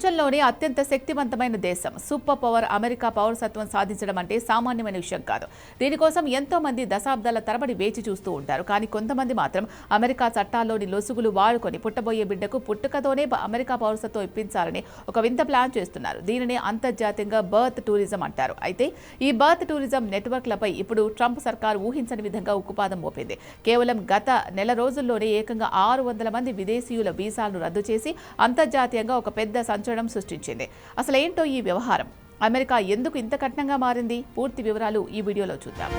ప్రపంచంలోనే అత్యంత శక్తివంతమైన దేశం సూపర్ పవర్ అమెరికా పౌరసత్వం సాధించడం అంటే సామాన్యమైన విషయం కాదు. దీనికోసం ఎంతో మంది దశాబ్దాల తరబడి వేచి చూస్తూ ఉంటారు. కానీ కొంతమంది మాత్రం అమెరికా చట్టాల్లోని లొసుగులు వాడుకొని పుట్టబోయే బిడ్డకు పుట్టుకతోనే అమెరికా పౌరసత్వం ఇప్పించాలని ఒక వింత ప్లాన్ చేస్తున్నారు. దీనిని అంతర్జాతీయంగా బర్త్ టూరిజం అంటారు. అయితే ఈ బర్త్ టూరిజం నెట్వర్క్లపై ఇప్పుడు ట్రంప్ సర్కార్ ఊహించని విధంగా ఉక్కుపాదం మోపింది. కేవలం గత నెల రోజుల్లోనే ఏకంగా 600 మంది విదేశీయుల వీసాలను రద్దు చేసి అంతర్జాతీయంగా ఒక పెద్ద సంచలనం సృష్టించింది. అసలేంటో ఈ వ్యవహారం? అమెరికా ఎందుకు ఇంత కఠినంగా మారింది? పూర్తి వివరాలు ఈ వీడియోలో చూద్దాం.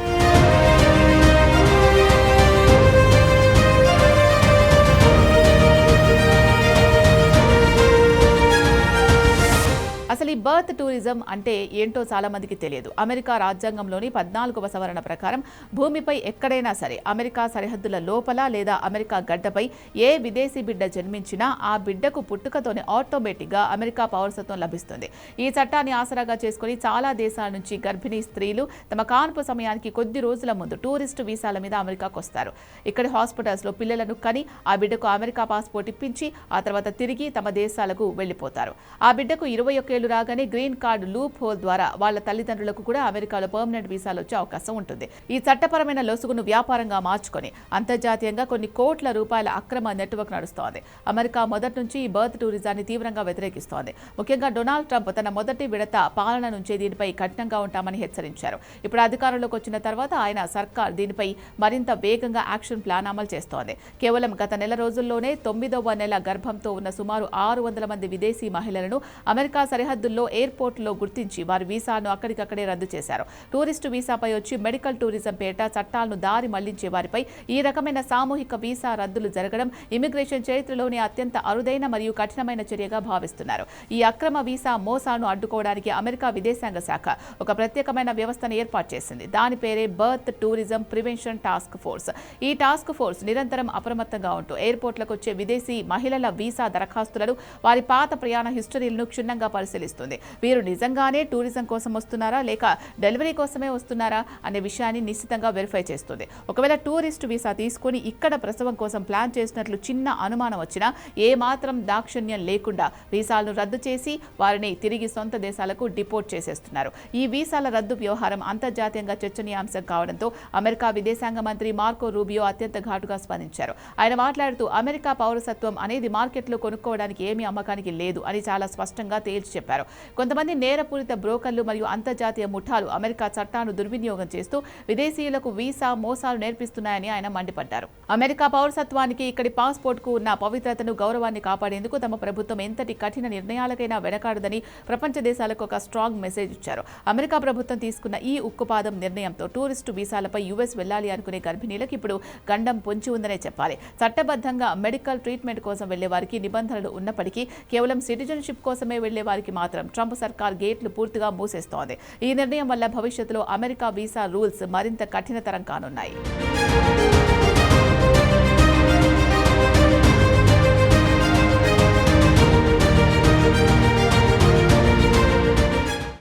అసలు ఈ బర్త్ టూరిజం అంటే ఏంటో చాలా మందికి తెలియదు. అమెరికా రాజ్యాంగంలోని 14వ సవరణ ప్రకారం భూమిపై ఎక్కడైనా సరే అమెరికా సరిహద్దుల లోపల లేదా అమెరికా గడ్డపై ఏ విదేశీ బిడ్డ జన్మించినా ఆ బిడ్డకు పుట్టుకతోనే ఆటోమేటిక్గా అమెరికా పౌరసత్వం లభిస్తుంది. ఈ చట్టాన్ని ఆసరాగా చేసుకుని చాలా దేశాల నుంచి గర్భిణీ స్త్రీలు తమ కాన్పు సమయానికి కొద్ది రోజుల ముందు టూరిస్టు వీసాల మీద అమెరికాకు వస్తారు. ఇక్కడి హాస్పిటల్స్లో పిల్లలను కని ఆ బిడ్డకు అమెరికా పాస్పోర్ట్ ఇప్పించి ఆ తర్వాత తిరిగి తమ దేశాలకు వెళ్లిపోతారు. ఆ బిడ్డకు 21 ఏళ్లు రాగానే గ్రీన్ కార్డు లూప్ హోల్ ద్వారా వాళ్ళ తల్లిదండ్రులకు కూడా అమెరికాలో పర్మనెంట్ వీసాలు వచ్చే అవకాశం ఉంటుంది. ఈ చట్టపరమైన లొసుగును వ్యాపారంగా మార్చుకొని అంతర్జాతీయంగా కొన్ని కోట్ల రూపాయల అక్రమ నెట్వర్క్ నడుస్తోంది. అమెరికా మొదటి నుంచి ఈ బర్త్ టూరిజాన్ని తీవ్రంగా వ్యతిరేకిస్తోంది. ముఖ్యంగా డొనాల్డ్ ట్రంప్ తన మొదటి విడత పాలన నుంచే దీనిపై కఠినంగా ఉంటామని హెచ్చరించారు. ఇప్పుడు అధికారంలోకి వచ్చిన తర్వాత ఆయన సర్కార్ దీనిపై మరింత వేగంగా యాక్షన్ ప్లాన్ అమలు చేస్తోంది. కేవలం గత నెల రోజుల్లోనే 9వ నెల గర్భంతో ఉన్న సుమారు 600 మంది విదేశీ మహిళలను అమెరికా సరిహద్దుల్లో ఎయిర్పోర్టులో గుర్తించి వారి వీసాను అక్కడికక్కడే రద్దు చేశారు. టూరిస్టు వీసాపై వచ్చి మెడికల్ టూరిజం పేట చట్టాలను దారి మళ్లించే వారిపై ఈ రకమైన సామూహిక వీసా రద్దులు జరగడం ఇమిగ్రేషన్ చరిత్రలోని అత్యంత అరుదైన మరియు కఠినమైన చర్యగా భావిస్తున్నారు. ఈ అక్రమ వీసా మోసాలను అడ్డుకోవడానికి అమెరికా విదేశాంగ శాఖ ఒక ప్రత్యేకమైన వ్యవస్థను ఏర్పాటు చేసింది. దాని పేరే birth tourism prevention task force. ఈ టాస్క్ ఫోర్స్ నిరంతరం అప్రమత్తంగా ఉంటూ ఎయిర్పోర్ట్లకు వచ్చే విదేశీ మహిళల వీసా దరఖాస్తులను వారి పాత ప్రయాణ హిస్టరీలను క్షుణ్ణంగా పరిశీలిస్తుంది. వీరు నిజంగానే టూరిజం కోసం వస్తున్నారా లేక డెలివరీ కోసమే వస్తున్నారా అనే విషయాన్ని నిశ్చితంగా వెరిఫై చేస్తుంది. ఒకవేళ టూరిస్ట్ వీసా తీసుకుని ఇక్కడ ప్రసవం కోసం ప్లాన్ చేసినట్లు చిన్న అనుమానం వచ్చినా ఏమాత్రం దాక్షిణ్యం లేకుండా వీసాలను రద్దు చేసి వారిని తిరిగి సొంత దేశాలకు డిపోర్ట్ చేసేస్తున్నారు. ఈ వీసాల రద్దు వ్యవహారం అంతర్జాతీయంగా చర్చనీయాంశం కావడంతో అమెరికా విదేశాంగ మంత్రి మార్కో రూబియో అత్యంత ఘాటుగా స్పందించారు. ఆయన మాట్లాడుతూ అమెరికా పౌరసత్వం అనేది మార్కెట్లో కొనుక్కోవడానికి ఏమీ అమ్మకానికి లేదు అని చాలా స్పష్టంగా తేల్చి చెప్పారు. కొంతమంది నేరపూరిత బ్రోకర్లు మరియు అంతర్జాతీయ ముఠాలు అమెరికా చట్టాలను దుర్వినియోగం చేస్తూ విదేశీయులకు వీసా మోసాలు నేర్పిస్తున్నాయని ఆయన మండిపడ్డారు. అమెరికా పౌరసత్వానికి ఇక్కడి పాస్పోర్ట్కు ఉన్న పవిత్రతను గౌరవాన్ని కాపాడేందుకు తమ ప్రభుత్వం ఎంతటి కఠిన నిర్ణయాలకైనా వెనకాడదని ప్రపంచ దేశాలకు ఒక స్ట్రాంగ్ మెసేజ్ ఇచ్చారు. అమెరికా ప్రభుత్వం తీసుకున్న ఈ ఉక్కుపాదం నిర్ణయంతో టూరిస్టు వీసాలపై యుఎస్ వెళ్లాలి అనుకునే గర్భిణీలకు ఇప్పుడు గండం పొంచి ఉందనే చెప్పాలి. చట్టబద్ధంగా మెడికల్ ట్రీట్మెంట్ కోసం వెళ్లే వారికి నిబంధనలు ఉన్నప్పటికీ కేవలం సిటిజన్షిప్ కోసమే వెళ్లే వారికి మాత్రం ట్రంప్ సర్కార్ గేట్లు పూర్తిగా మూసేస్తోంది. ఈ నిర్ణయం వల్ల భవిష్యత్తులో అమెరికా వీసా రూల్స్ మరింత కఠినతరం కానున్నాయి.